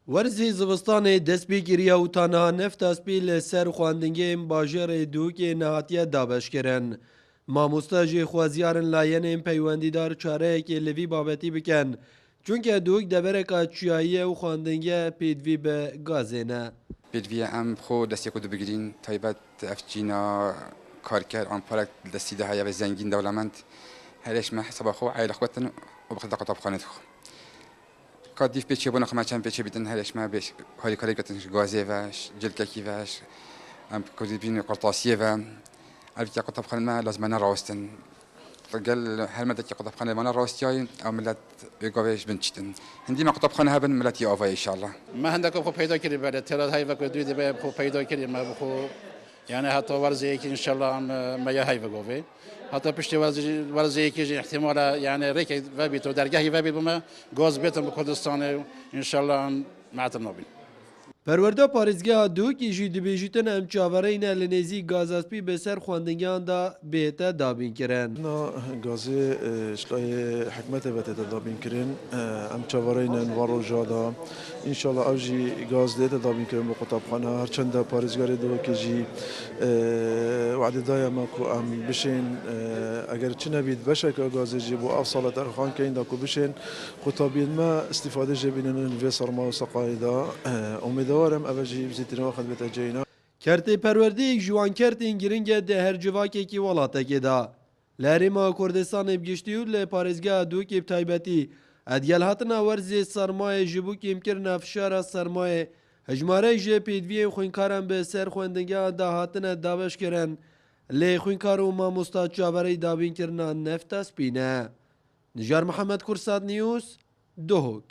ورزی زوستان دست بی گریه و تنها نفت اسپیل سر خواندنگی باجر دوک نهاتیه دابش کرن. ماموستا جی خوازیارن لاین پیوندیدار چاره که لوی بابتی بکن چونکه دوک دبره که چیاییه و خواندنگی پیدوی به گازینه. بدوی ام خو دستی کدو بگیرین تایبت افجینا کارکر آن پارک دستی ده های و زنگین دولمند هرش ما حساب خو عائله خوتن و بخد قطب خانه خو قدیف پیچه بنا خما چند پیچه بیدن هرش ما بیش هایی کاری کتن گازی وش جلککی وش ام کدی بین قرطاسیه و البته قطب خانه ما لازم نراستن قال هل مدى قطب خانه ما راستياي او ملت بيقويش بنشتن هندي ما قطب خانه هبن ملت يافا ان شاء الله ما عندك خو پیدا کردی بعد تراد های وقت دویده به خو پیدا کردی ما بخو يعني حتى ورزي که ان شاء الله ما يهاي وقوفي حتى پشت ورزي که احتمال يعني ريك وبيتو درگاهی وبيت بما گاز بیتم به کردستان ان شاء الله معتم نبین. پرورده پارێزگا دووکی ژی دبێژیتن ئەم چاوەڕێینە لە نێزی گازاسپی بەسەر خواندنگیاندا بێتە دابینکردن. گازی شلای حکمت و تدابین کردن ام چاوەڕێینە وارو جادا انشالله اوجی گاز دیت دابین کردن بۆ قوتابخانە هەرچەندە پارێزگاری دووکی ژی وعدەدایە ماکو ام بشین ئەگەر چ نەبیت بەشێکە گازی ژی بۆ ئەو ساڵە دەرخان کەیندا کو بشین قوتابین ما استفاده ژێبینن vê سەرما و سەقایدا امیدوارم اوجی بزیترین وقت بهت جینا. کرتی پروردهیک جوان کرتین گرینگه ده هر جواکێکی وڵاتێکێدا. لە هەرێما کوردستان بگشتی و لە پارێزگا دووکی تایبەتی ئەدیال هاتنە وەرزێ سەرمایە ji بۆ کێمکردنا فشارە سەرمایە هەژمارەی ژێ پێدویە خوێنکاران بە سەر خوێندنگیاندا هاتنە دابەشکردن لێ خوێنکار و مامۆستا چاوەڕێی دابینکردنا نەفتە سپینە. نژار محەممەد کورسات نیوز دۆهۆک.